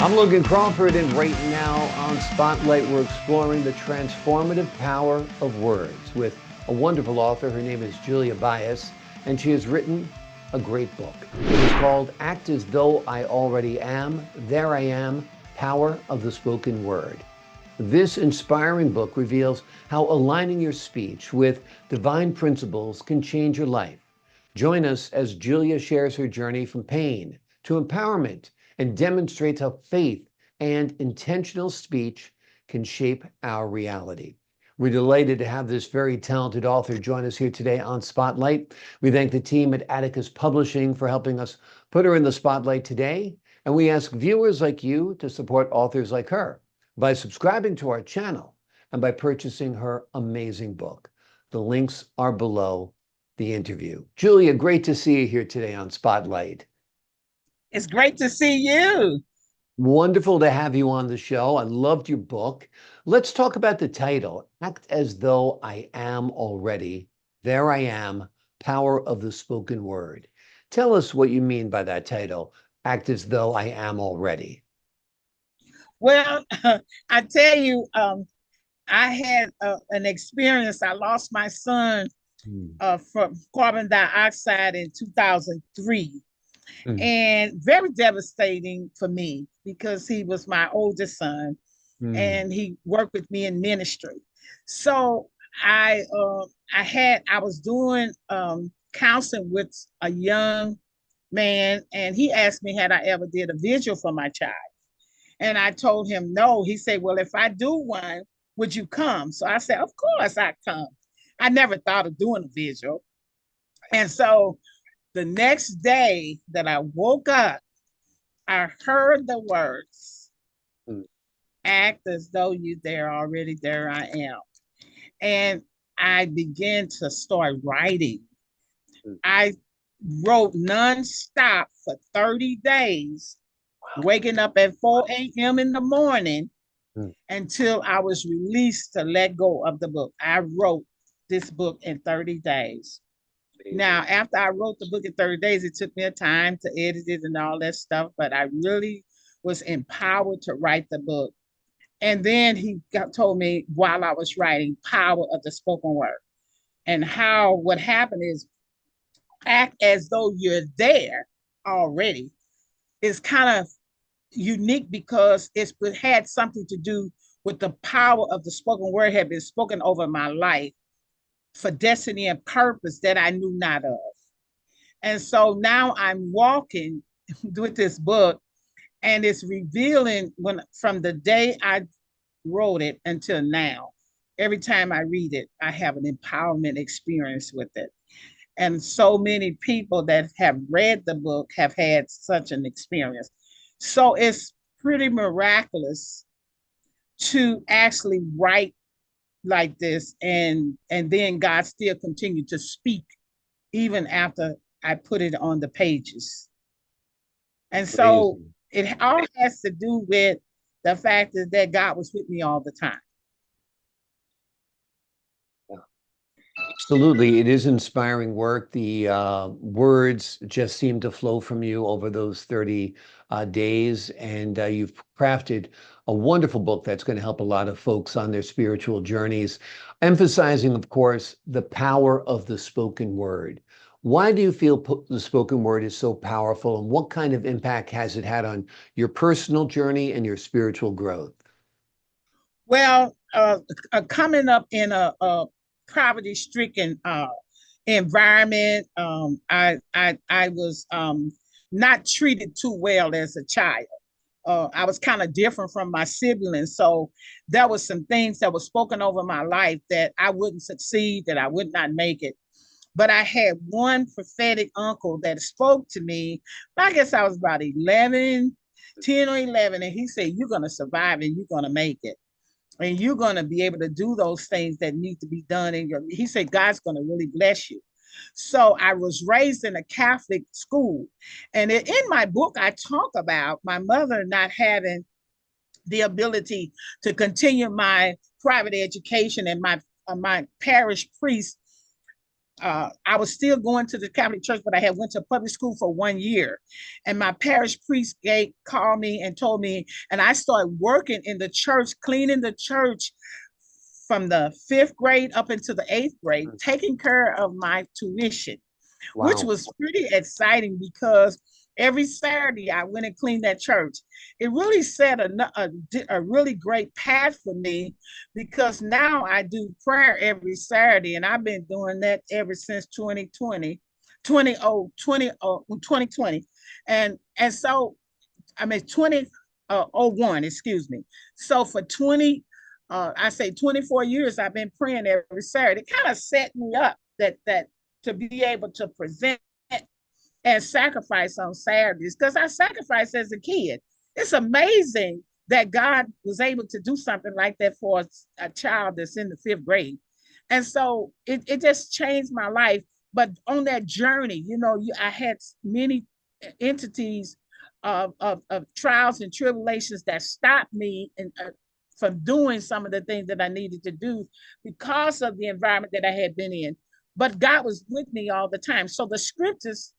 I'm Logan Crawford, and right now on Spotlight, we're exploring the transformative power of words with a wonderful author. Her name is Julia Byas, and she has written a great book. It is called Act as Though I Already Am, There I Am, Power of the Spoken Word. This inspiring book reveals how aligning your speech with divine principles can change your life. Join us as Julia shares her journey from pain to empowerment and demonstrates how faith and intentional speech can shape our reality. We're delighted to have this very talented author join us here today on Spotlight. We thank the team at Atticus Publishing for helping us put her in the spotlight today. And we ask viewers like you to support authors like her by subscribing to our channel and by purchasing her amazing book. The links are below the interview. Julia, great to see you here today on Spotlight. It's great to see you. Wonderful to have you on the show. I loved your book. Let's talk about the title, Act as Though I Am Already. There I Am, Power of the Spoken Word. Tell us what you mean by that title, Act as Though I Am Already. Well, I tell you, I had an experience. I lost my son Mm, from carbon dioxide in 2003, mm, and very devastating for me because he was my oldest son mm, and he worked with me in ministry. So I was doing counseling with a young man, and he asked me had I ever did a vigil for my child. And I told him no. He said, well, if I do one, would you come? So I said, of course I come. I never thought of doing a visual. And so the next day that I woke up, I heard the words, mm, act as though you there already, there I am. And I began to start writing. mm. I wrote nonstop for 30 days, waking up at 4 a.m. in the morning Mm. until I was released to let go of the book. I wrote this book in 30 days. Now, Amazing. after I wrote the book in 30 days, it took me a time to edit it and all that stuff, but I really was empowered to write the book. And then told me while I was writing, power of the spoken word, and how what happened is act as though you're there already is kind of unique because it had something to do with the power of the spoken word had been spoken over my life for destiny and purpose that I knew not of. And so now I'm walking with this book, and it's revealing when from the day I wrote it until now. Every time I read it, I have an empowerment experience with it. And so many people that have read the book have had such an experience. So it's pretty miraculous to actually write like this, and then God still continued to speak even after I put it on the pages. And so Amazing. it all has to do with the fact that God was with me all the time. Absolutely. It is inspiring work. The words just seem to flow from you over those 30 days. And you've crafted a wonderful book that's going to help a lot of folks on their spiritual journeys, emphasizing, of course, the power of the spoken word. Why do you feel the spoken word is so powerful, and what kind of impact has it had on your personal journey and your spiritual growth? Well, coming up in a poverty-stricken environment, I was not treated too well as a child. I was kind of different from my siblings, so there was some things that were spoken over my life that I wouldn't succeed, that I would not make it. But I had one prophetic uncle that spoke to me. I guess I was about 11, 10 or 11, and he said, "You're gonna survive and you're gonna make it." And you're going to be able to do those things that need to be done in your he said God's going to really bless you. So I was raised in a Catholic school, and in my book I talk about my mother not having the ability to continue my private education, and my parish priest I was still going to the Catholic Church, but I had went to public school for 1 year. And my parish priest called me and told me, and I started working in the church, cleaning the church from the 5th grade up into the 8th grade, taking care of my tuition, which Wow. was pretty exciting because every Saturday I went and cleaned that church. It really set a really great path for me because now I do prayer every Saturday, and I've been doing that ever since 2020. And so I mean 2001, excuse me. So for I say 24 years I've been praying every Saturday. It kind of set me up that to be able to present and sacrifice on Saturdays because I sacrificed as a kid. It's amazing that God was able to do something like that for a child that's in the 5th grade. And so it just changed my life. But on that journey, I had many entities of trials and tribulations that stopped me from doing some of the things that I needed to do because of the environment that I had been in. But God was with me all the time. So the scriptures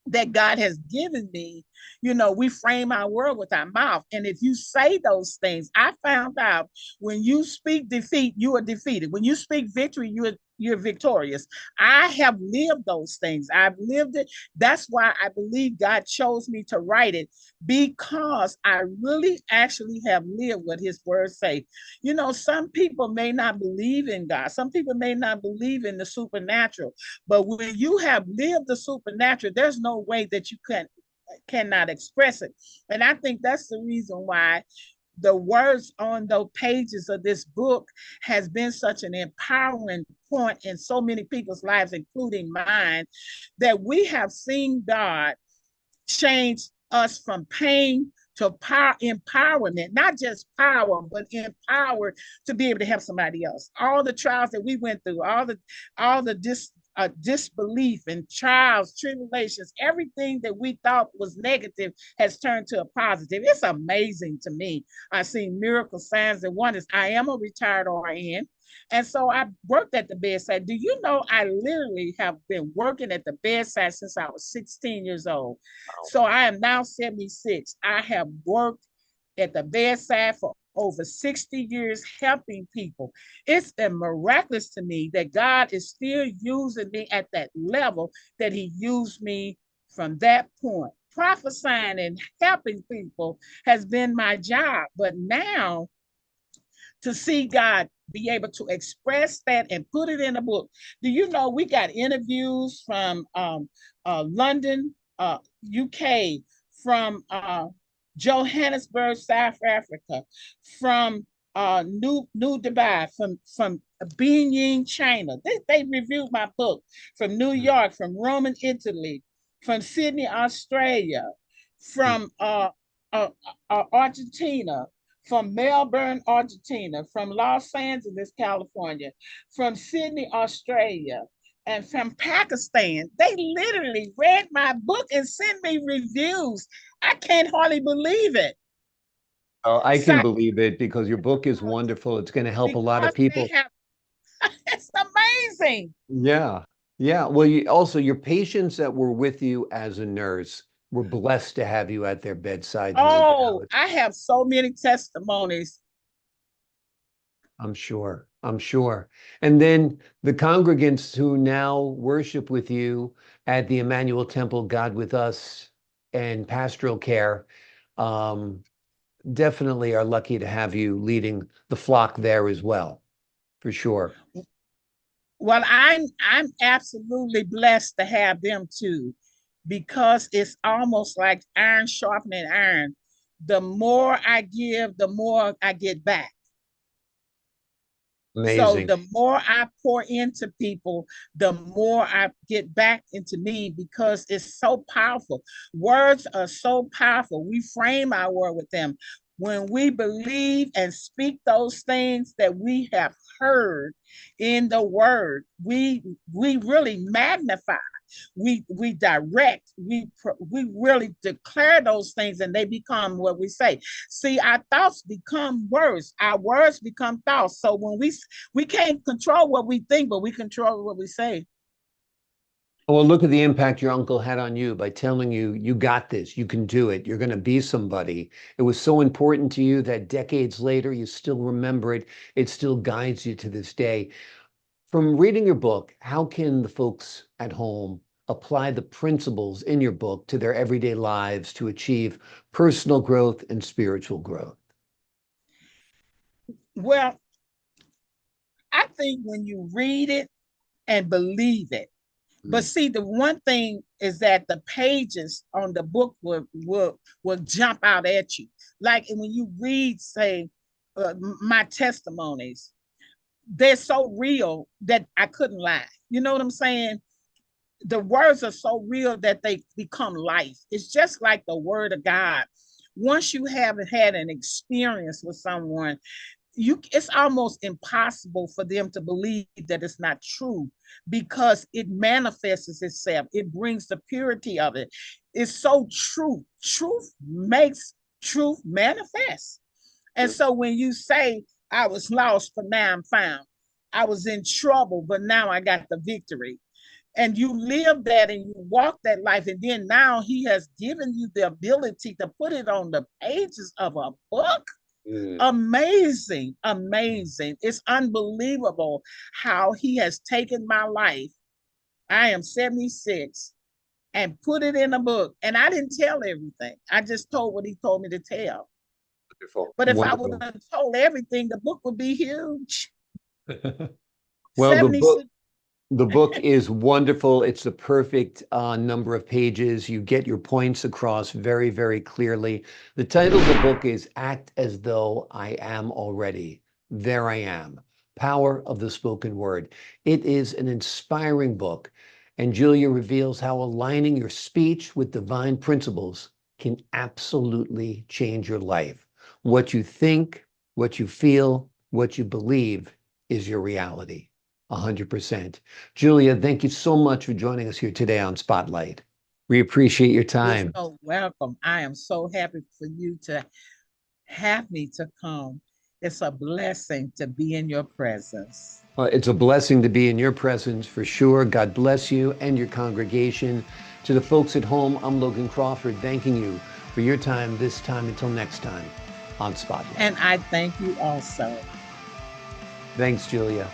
that God has given me, we frame our world with our mouth. And if you say those things, I found out when you speak defeat, you are defeated. When you speak victory, you're victorious. I have lived those things. I've lived it. That's why I believe God chose me to write it, because I really actually have lived what his words say. Some people may not believe in God. Some people may not believe in the supernatural. But when you have lived the supernatural, there's no way that you cannot express it. And I think that's the reason why the words on those pages of this book has been such an empowering point in so many people's lives, including mine, that we have seen God change us from pain to power, empowerment, not just power, but empowered to be able to help somebody else. All the trials that we went through, all the disbelief and trials, tribulations, everything that we thought was negative has turned to a positive. It's amazing to me. I've seen miracles, signs, and wonders. I am a retired RN. And so I worked at the bedside. Do you know I literally have been working at the bedside since I was 16 years old? So I am now 76. I have worked at the bedside for over 60 years helping people. It's miraculous to me that God is still using me at that level that he used me from that point. Prophesying and helping people has been my job. But now to see God be able to express that and put it in a book. Do you know we got interviews from London, UK, from Johannesburg, South Africa, from New Dubai, from Beijing, China. They reviewed my book from New York, from Rome, Italy, from Sydney, Australia, from Argentina, from Melbourne, Argentina, from Los Angeles, California, from Sydney, Australia, and from Pakistan. They literally read my book and sent me reviews. I can't hardly believe it. Oh, I So, can believe it because your book is wonderful. It's going to help a lot of because they people. have, it's amazing. Yeah. Yeah. Well, also your patients that were with you as a nurse were blessed to have you at their bedside, no Oh, doubt. I have so many testimonies. I'm sure. I'm sure. And then the congregants who now worship with you at the Emmanuel Temple, God with Us, and pastoral care, um, definitely are lucky to have you leading the flock there as well, for sure. Well, I'm absolutely blessed to have them too, because it's almost like iron sharpening iron. The more I give, the more I get back. So Amazing. the more I pour into people, the more I get back into me, because it's so powerful. Words are so powerful. We frame our word with them. When we believe and speak those things that we have heard in the word, we really magnify, we direct, we really declare those things, and they become what we say. See, our thoughts become words, our words become thoughts. So when we can't control what we think, but we control what we say. Well, look at the impact your uncle had on you by telling you, you got this, you can do it, you're going to be somebody. It was so important to you that decades later, you still remember it. It still guides you to this day. From reading your book, how can the folks at home apply the principles in your book to their everyday lives to achieve personal growth and spiritual growth? Well, I think when you read it and believe it. But Mm. see, the one thing is that the pages on the book will jump out at you. Like when you read, say, my testimonies, they're so real that I couldn't lie. You know what I'm saying? The words are so real that they become life. It's just like the word of God. Once you have had an experience with someone, it's almost impossible for them to believe that it's not true because it manifests itself. It brings the purity of it. It's so true. Truth makes truth manifest. And so when you say, I was lost, but now I'm found, I was in trouble, but now I got the victory, and you live that and you walk that life, and then now he has given you the ability to put it on the pages of a book. Mm. Amazing, amazing. It's unbelievable how he has taken my life. I am 76, and put it in a book. And I didn't tell everything. I just told what he told me to tell. Wonderful. But if I would Wonderful. have told everything, the book would be huge. Well, the book 76. The book is wonderful. It's the perfect number of pages. You get your points across very, very clearly. The title of the book is Act as Though I Am Already. There I am. Power of the Spoken Word. It is an inspiring book. And Julia reveals how aligning your speech with divine principles can absolutely change your life. What you think, what you feel, what you believe is your reality. 100%. Julia, thank you so much for joining us here today on Spotlight. We appreciate your You're time. so welcome. I am so happy for you to have me to come. It's a blessing to be in your presence. It's a blessing to be in your presence for sure. God bless you and your congregation. To the folks at home, I'm Logan Crawford, thanking you for your time this time. Until next time on Spotlight. And I thank you also. Thanks, Julia.